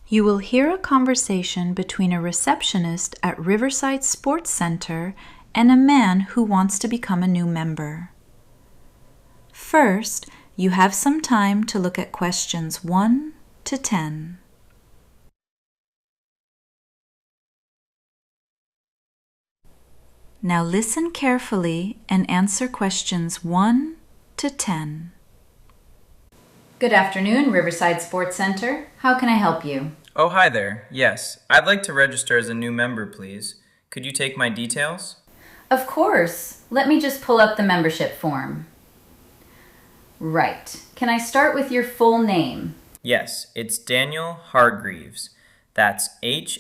You will hear a conversation between a receptionist at Riverside Sports Center and a man who wants to become a new member. First, you have some time to look at questions 1 to 10. Now listen carefully and answer questions 1 to 10. Good afternoon, Riverside Sports Center. How can I help you? Oh, hi there. Yes, I'd like to register as a new member, please. Could you take my details? Of course. Let me just pull up the membership form. Right. Can I start with your full name? Yes, it's Daniel Hargreaves. That's Hargreaves.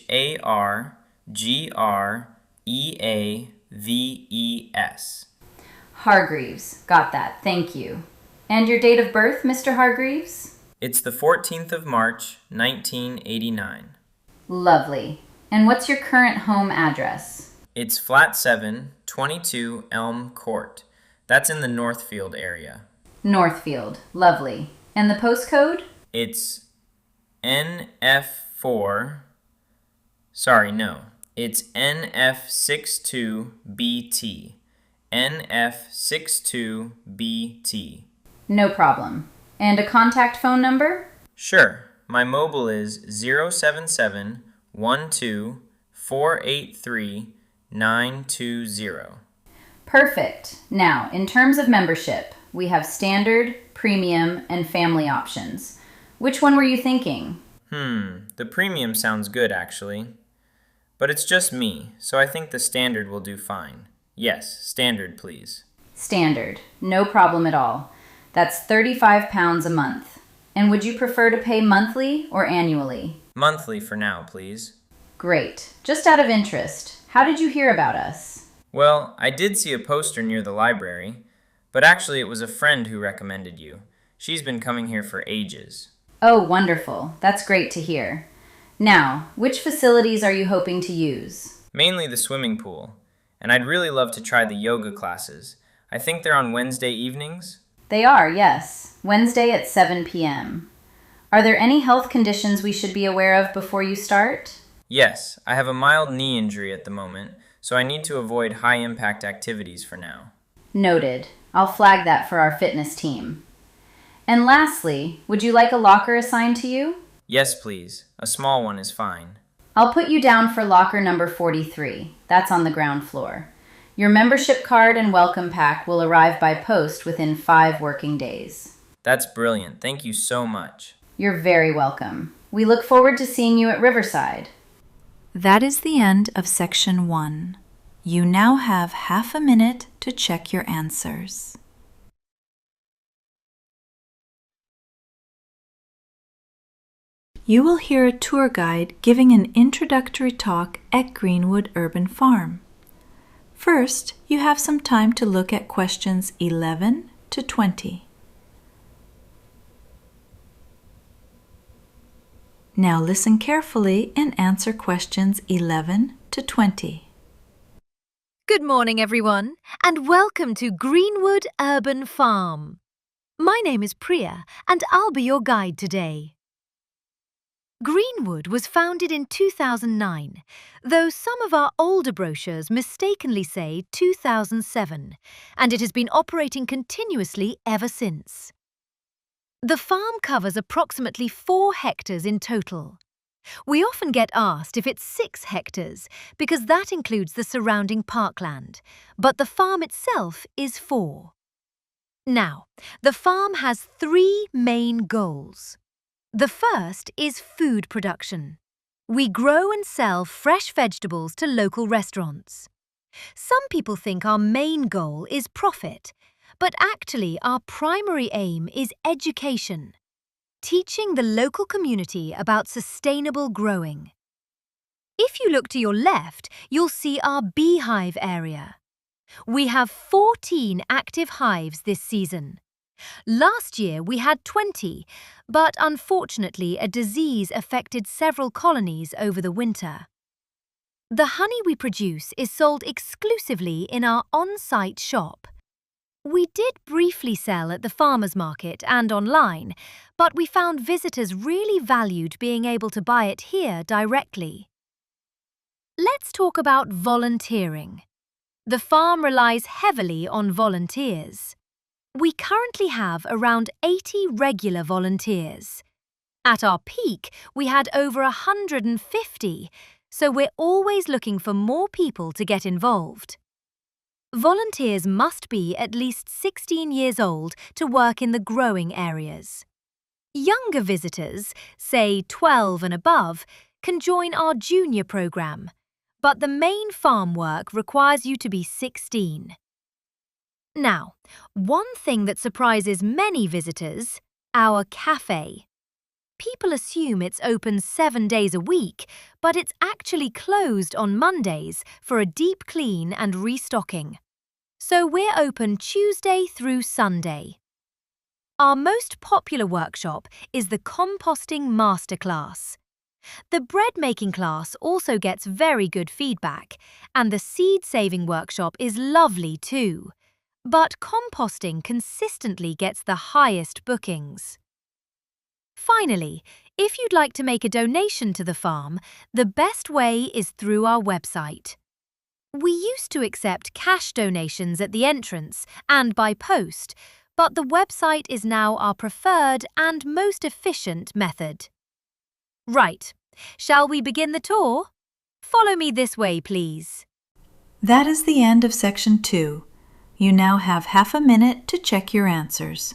Hargreaves. Got that. Thank you. And your date of birth, Mr. Hargreaves? It's the 14th of March, 1989. Lovely. And what's your current home address? It's Flat 7, 22 Elm Court. That's in the Northfield area. Northfield. Lovely. And the postcode? It's NF4. Sorry, no. It's NF62BT. NF62BT. No problem. And a contact phone number? Sure. My mobile is 077-12-483-920. Perfect. Now, in terms of membership, we have standard, premium, and family options. Which one were you thinking? The premium sounds good, actually. But it's just me, so I think the standard will do fine. Yes, standard, please. Standard. No problem at all. That's £35 a month. And would you prefer to pay monthly or annually? Monthly for now, please. Great. Just out of interest, how did you hear about us? Well, I did see a poster near the library, but actually it was a friend who recommended you. She's been coming here for ages. Oh, wonderful. That's great to hear. Now, which facilities are you hoping to use? Mainly the swimming pool, and I'd really love to try the yoga classes. I think they're on Wednesday evenings. They are, yes. Wednesday at 7 p.m. Are there any health conditions we should be aware of before you start? Yes, I have a mild knee injury at the moment, so I need to avoid high-impact activities for now. Noted. I'll flag that for our fitness team. And lastly, would you like a locker assigned to you? Yes, please. A small one is fine. I'll put you down for locker number 43. That's on the ground floor. Your membership card and welcome pack will arrive by post within 5 working days. That's brilliant. Thank you so much. You're very welcome. We look forward to seeing you at Riverside. That is the end of section 1. You now have half a minute to check your answers. You will hear a tour guide giving an introductory talk at Greenwood Urban Farm. First, you have some time to look at questions 11 to 20. Now listen carefully and answer questions 11 to 20. Good morning, everyone, and welcome to Greenwood Urban Farm. My name is Priya, and I'll be your guide today. Greenwood was founded in 2009, though some of our older brochures mistakenly say 2007, and it has been operating continuously ever since. The farm covers approximately 4 hectares in total. We often get asked if it's 6 hectares because that includes the surrounding parkland, but the farm itself is 4. Now, the farm has 3 main goals. The first is food production. We grow and sell fresh vegetables to local restaurants. Some people think our main goal is profit, but actually our primary aim is education, teaching the local community about sustainable growing. If you look to your left, you'll see our beehive area. We have 14 active hives this season. Last year we had 20, but unfortunately a disease affected several colonies over the winter. The honey we produce is sold exclusively in our on-site shop. We did briefly sell at the farmers market and online, but we found visitors really valued being able to buy it here directly. Let's talk about volunteering. The farm relies heavily on volunteers. We currently have around 80 regular volunteers. At our peak, we had over 150, so we're always looking for more people to get involved. Volunteers must be at least 16 years old to work in the growing areas. Younger visitors, say 12 and above, can join our junior program, but the main farm work requires you to be 16. Now, one thing that surprises many visitors, our cafe. People assume it's open 7 days a week, but it's actually closed on Mondays for a deep clean and restocking. So we're open Tuesday through Sunday. Our most popular workshop is the composting masterclass. The bread making class also gets very good feedback, and the seed saving workshop is lovely too. But composting consistently gets the highest bookings. Finally, if you'd like to make a donation to the farm, the best way is through our website. We used to accept cash donations at the entrance and by post, but the website is now our preferred and most efficient method. Right, shall we begin the tour? Follow me this way, please. That is the end of Section 2. You now have half a minute to check your answers.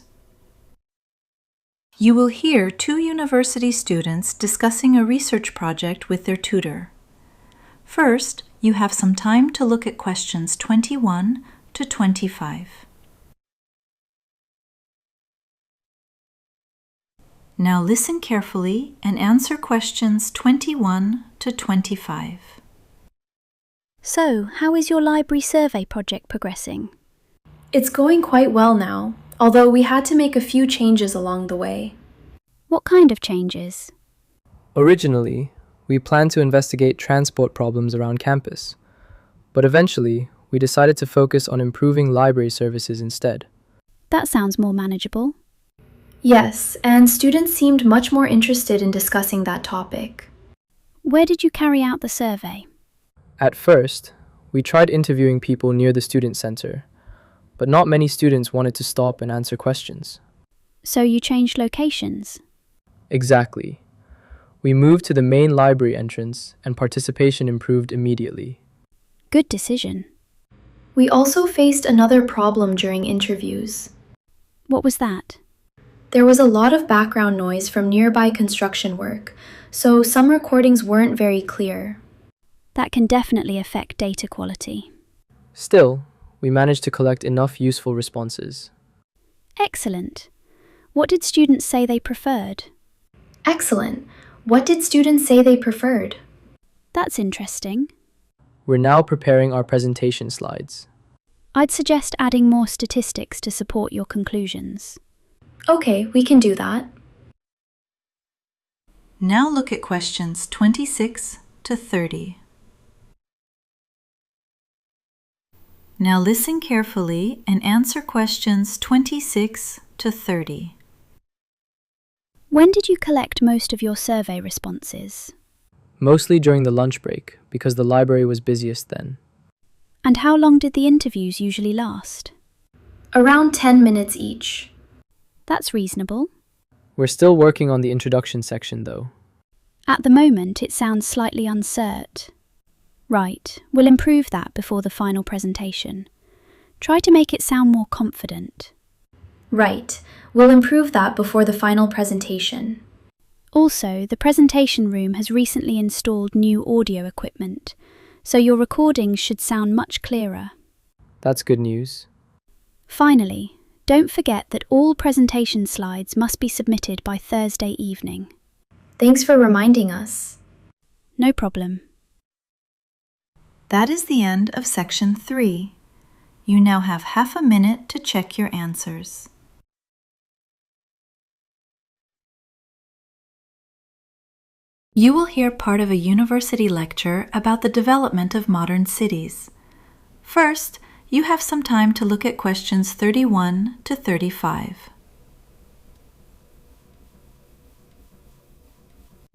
You will hear 2 university students discussing a research project with their tutor. First, you have some time to look at questions 21 to 25. Now listen carefully and answer questions 21 to 25. So, how is your library survey project progressing? It's going quite well now, although we had to make a few changes along the way. What kind of changes? Originally, we planned to investigate transport problems around campus, but eventually, we decided to focus on improving library services instead. That sounds more manageable. Yes, and students seemed much more interested in discussing that topic. Where did you carry out the survey? At first, we tried interviewing people near the student center, but not many students wanted to stop and answer questions. So you changed locations? Exactly. We moved to the main library entrance and participation improved immediately. Good decision. We also faced another problem during interviews. What was that? There was a lot of background noise from nearby construction work, so some recordings weren't very clear. That can definitely affect data quality. Still, we managed to collect enough useful responses. Excellent. What did students say they preferred? Excellent. What did students say they preferred? That's interesting. We're now preparing our presentation slides. I'd suggest adding more statistics to support your conclusions. Okay, we can do that. Now look at questions 26 to 30. Now listen carefully and answer questions 26 to 30. When did you collect most of your survey responses? Mostly during the lunch break, because the library was busiest then. And how long did the interviews usually last? Around 10 minutes each. That's reasonable. We're still working on the introduction section, though. At the moment, it sounds slightly uncertain. Right, we'll improve that before the final presentation. Try to make it sound more confident. Right, we'll improve that before the final presentation. Also, the presentation room has recently installed new audio equipment, so your recordings should sound much clearer. That's good news. Finally, don't forget that all presentation slides must be submitted by Thursday evening. Thanks for reminding us. No problem. That is the end of Section 3. You now have half a minute to check your answers. You will hear part of a university lecture about the development of modern cities. First, You have some time to look at questions 31 to 35.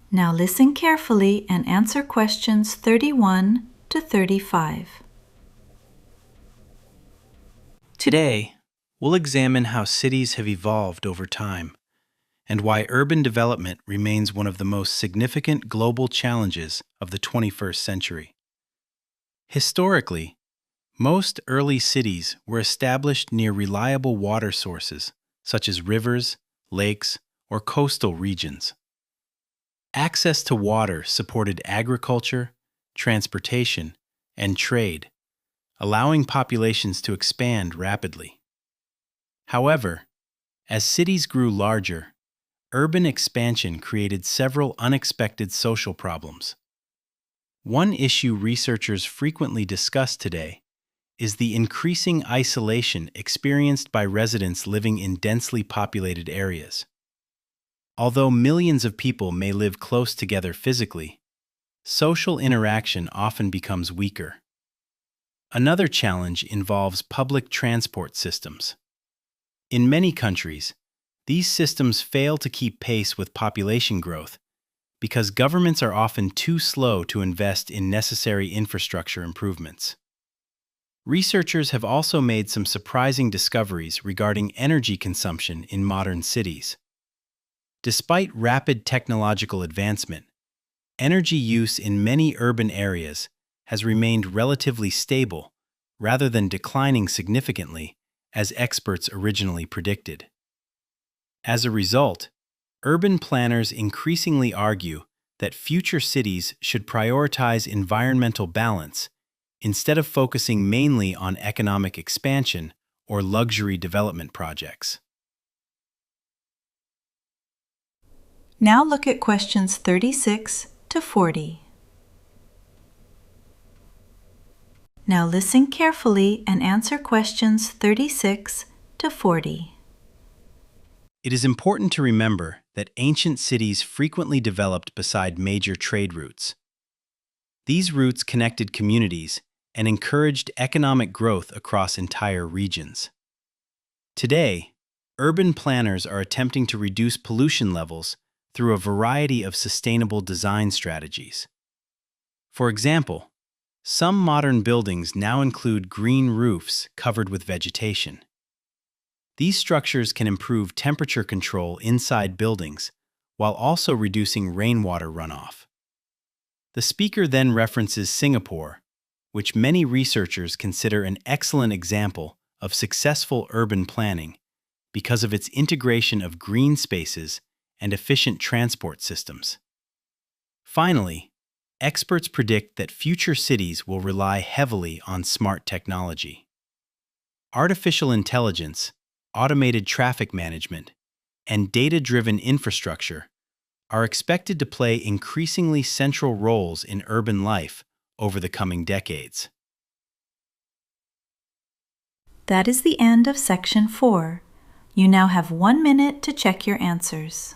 Now listen carefully and answer questions 31 to 35. Today, we'll examine how cities have evolved over time and why urban development remains one of the most significant global challenges of the 21st century. Historically, most early cities were established near reliable water sources such as rivers, lakes, or coastal regions. Access to water supported agriculture, transportation, and trade, allowing populations to expand rapidly. However, as cities grew larger, urban expansion created several unexpected social problems. One issue researchers frequently discuss today is the increasing isolation experienced by residents living in densely populated areas. Although millions of people may live close together physically, social interaction often becomes weaker. Another challenge involves public transport systems. In many countries, these systems fail to keep pace with population growth because governments are often too slow to invest in necessary infrastructure improvements. Researchers have also made some surprising discoveries regarding energy consumption in modern cities. Despite rapid technological advancement, energy use in many urban areas has remained relatively stable rather than declining significantly, as experts originally predicted. As a result, urban planners increasingly argue that future cities should prioritize environmental balance instead of focusing mainly on economic expansion or luxury development projects. Now look at questions 36 to 40. Now listen carefully and answer questions 36 to 40. It is important to remember that ancient cities frequently developed beside major trade routes. These routes connected communities and encouraged economic growth across entire regions. Today, urban planners are attempting to reduce pollution levels through a variety of sustainable design strategies. For example, some modern buildings now include green roofs covered with vegetation. These structures can improve temperature control inside buildings while also reducing rainwater runoff. The speaker then references Singapore, which many researchers consider an excellent example of successful urban planning because of its integration of green spaces and efficient transport systems. Finally, experts predict that future cities will rely heavily on smart technology. Artificial intelligence, automated traffic management, and data-driven infrastructure are expected to play increasingly central roles in urban life over the coming decades. That is the end of section 4. You now have 1 minute to check your answers.